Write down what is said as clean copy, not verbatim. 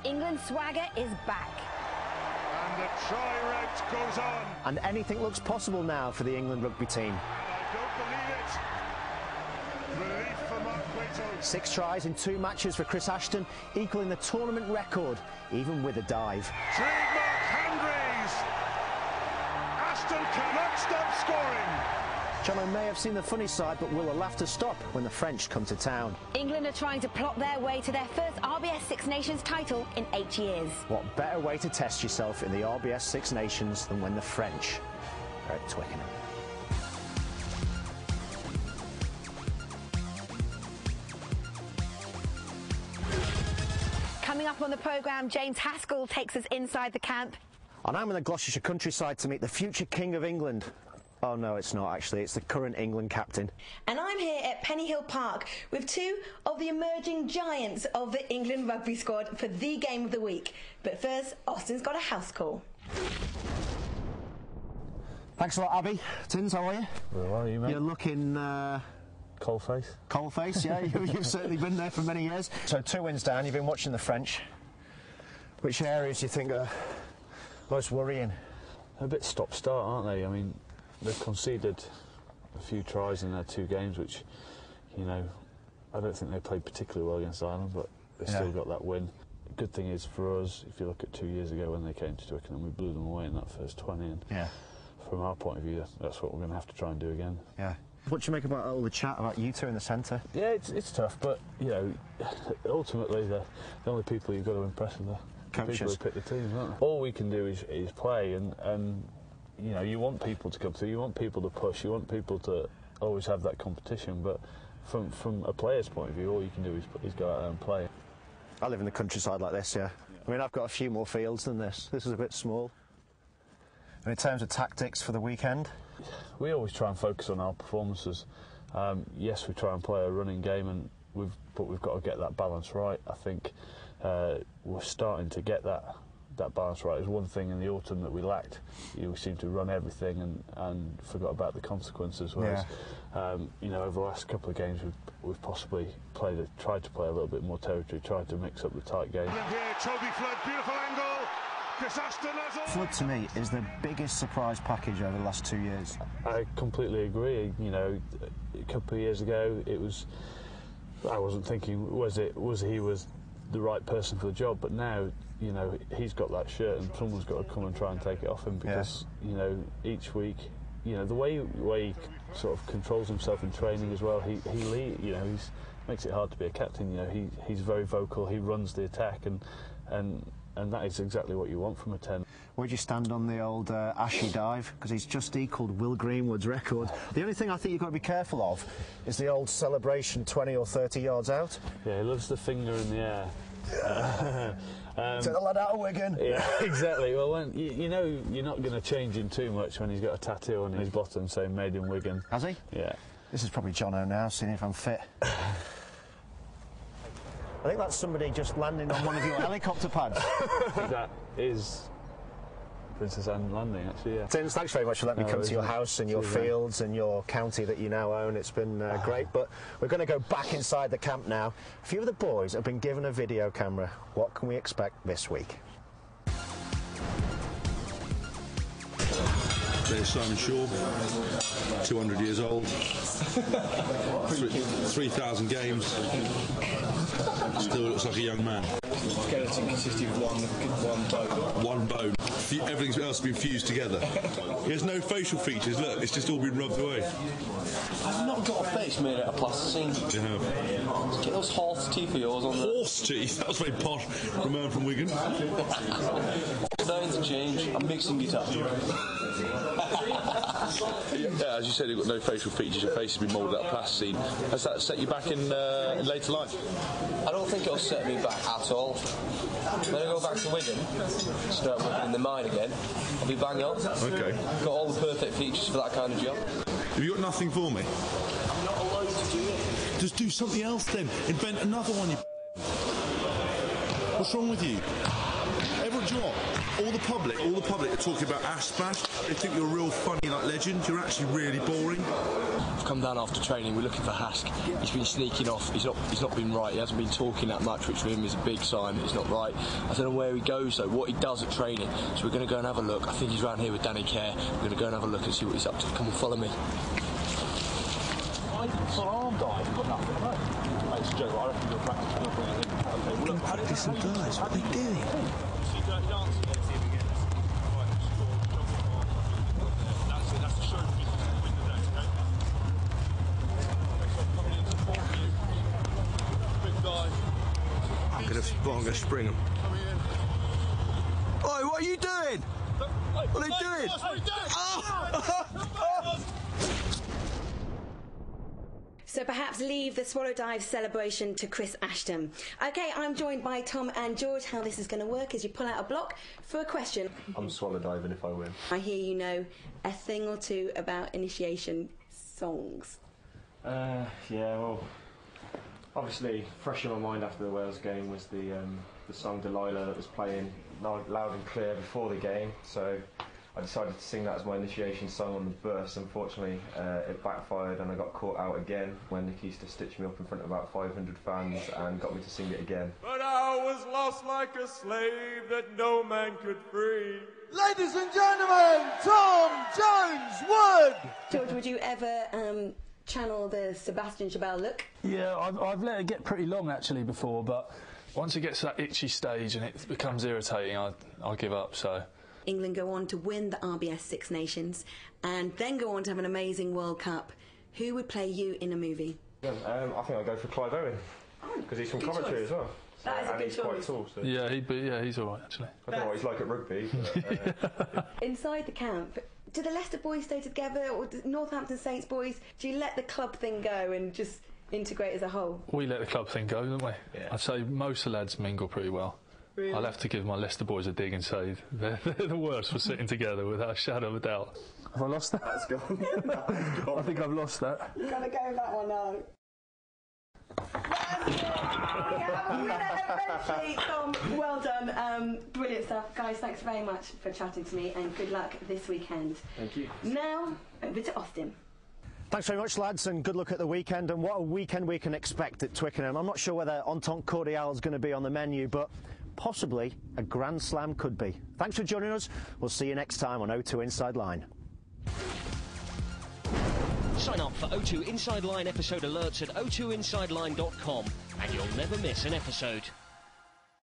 The England swagger is back. And the try route goes on. And anything looks possible now for the England rugby team. And I don't believe it. Relief for Mark Tindall. 6 tries in 2 matches for Chris Ashton, equaling the tournament record, even with a dive. Trademark Handries. Ashton cannot stop scoring. Jono may have seen the funny side, but will the laughter stop when the French come to town? England are trying to plot their way to their first RBS Six Nations title in 8 years. What better way to test yourself in the RBS Six Nations than when the French are at Twickenham? Coming up on the programme, James Haskell takes us inside the camp. And I'm in the Gloucestershire countryside to meet the future King of England. Oh no, it's not actually, it's the current England captain. And I'm here at Pennyhill Park with 2 of the emerging giants of the England rugby squad for the game of the week. But first, Austin's got a house call. Thanks a lot, Abby. Tins, how are you? Where are you, mate? You're looking... Coalface. Coalface, yeah. You've certainly been there for many years. So 2 wins down, you've been watching the French. Which areas do you think are most worrying? They're a bit stop-start, aren't they? I mean, they've conceded a few tries in their 2 games, which, you know, I don't think they played particularly well against Ireland, but they still got that win. The good thing is for us, if you look at 2 years ago when they came to Twickenham, we blew them away in that first 20, and from our point of view, that's what we're going to have to try and do again. Yeah. What do you make about all the chat about you 2 in the centre? Yeah, it's tough, but, you know, ultimately the only people you've got to impress are the coaches people who pick the teams, aren't they? All we can do is play, and you know, you want people to come through, you want people to push, you want people to always have that competition, but from a player's point of view, all you can do is go out there and play. I live in the countryside like this, yeah. I mean, I've got a few more fields than this. This is a bit small. And in terms of tactics for the weekend? We always try and focus on our performances. Yes, we try and play a running game, but we've got to get that balance right. I think we're starting to get that balance right. It was one thing in the autumn that we lacked. We seemed to run everything and forgot about the consequences. Whereas, you know, over the last couple of games, we've possibly tried to play a little bit more territory, tried to mix up the tight game. Here, Toby Flood, beautiful angle. Chris Ashton has all. Flood to me is the biggest surprise package over the last 2 years. I completely agree. You know, a couple of years ago, I wasn't thinking was he the right person for the job, but now, you know, he's got that shirt and someone's got to come and try and take it off him, because you know, each week, you know, the way he sort of controls himself in training as well, he makes it hard to be a captain. You know, he's very vocal, he runs the attack, and that is exactly what you want from a 10. Where'd you stand on the old Ashy dive? Because he's just equalled Will Greenwood's record. The only thing I think you've got to be careful of is the old celebration 20 or 30 yards out. Yeah, he loves the finger in the air. Take the lad out of Wigan. Yeah, exactly. Well, when, you know, you're not going to change him too much when he's got a tattoo on his bottom saying "Made in Wigan." Has he? Yeah. This is probably Jono now, seeing if I'm fit. I think that's somebody just landing on one of your helicopter pads. That is Princess Anne landing, actually, yeah. Tins, thanks very much for letting me come to your house and your fields and your county that you now own. It's been great, but we're going to go back inside the camp now. A few of the boys have been given a video camera. What can we expect this week? There's Simon Shaw, 200 years old, 3,000 games, still looks like a young man. Skeleton consisting of one bone. Everything else has been fused together. He has no facial features, look, it's just all been rubbed away. I've not got a face made out of plasticine. You have. Get those horse teeth of yours on there. Horse teeth? That was very posh from a man from Wigan. Starting to change. I'm mixing guitar. Yeah, as you said, you've got no facial features, your face has been moulded out of plasticine. Has that set you back in later life? I don't think it'll set me back at all. When I go back to Wigan, start working in the mine again, I'll be bang on. Okay. Got all the perfect features for that kind of job. Have you got nothing for me? I'm not allowed to do it. Just do something else then. Invent another one, you. What's wrong with you? Everett, do you know what? all the public are talking about Ash Bash. They think you're a real funny, like, legend. You're actually really boring. I've come down after training. We're looking for Hask. He's been sneaking off. He's not been right. He hasn't been talking that much, which for him is a big sign that he's not right. I don't know where he goes though, what he does at training. So we're going to go and have a look. I think he's around here with Danny Care. We're going to go and have a look and see what he's up to. Come and follow me. It's not arm dive. You've got nothing. No. It's a joke. I reckon you're practicing. Practicing guys. What are they doing? I'm going to spring him. Oi, what are you doing? What are you doing? So perhaps leave the Swallow Dive celebration to Chris Ashton. OK, I'm joined by Tom and George. How this is going to work is you pull out a block for a question. I'm swallow diving if I win. I hear you know a thing or two about initiation songs. Yeah, well, obviously fresh in my mind after the Wales game was the song Delilah that was playing loud and clear before the game, so I decided to sing that as my initiation song on the bus. Unfortunately, it backfired and I got caught out again when Nick used to stitch me up in front of about 500 fans and got me to sing it again. But I was lost like a slave that no man could free. Ladies and gentlemen, Tom Jones Wood! George, would you ever channel the Sebastian Chabal look? Yeah, I've let it get pretty long actually before, but once it gets to that itchy stage and it becomes irritating, I'll give up. So England go on to win the RBS Six Nations and then go on to have an amazing World Cup. Who would play you in a movie? I think I'll go for Clive Owen because he's from Coventry as well. That is a and good he's quite choice. tall. So. Yeah, he's all right actually. I don't know what he's like at rugby. But, Inside the camp, do the Leicester boys stay together, or do Northampton Saints boys? Do you let the club thing go and just integrate as a whole? We let the club thing go, don't we? Yeah. I'd say most of the lads mingle pretty well. Really? I'll have to give my Leicester boys a dig and say they're the worst for sitting together without a shadow of a doubt. Have I lost that? That's gone. I think I've lost that. You've got to go with that one now. Eventually, Tom, well done. Brilliant stuff. Guys, thanks very much for chatting to me and good luck this weekend. Thank you. Now, over to Austin. Thanks very much, lads, and good luck at the weekend. And what a weekend we can expect at Twickenham. I'm not sure whether Entente Cordiale is going to be on the menu, but possibly a Grand Slam could be. Thanks for joining us. We'll see you next time on O2 Inside Line. Sign up for O2 Inside Line episode alerts at o2insideline.com and you'll never miss an episode.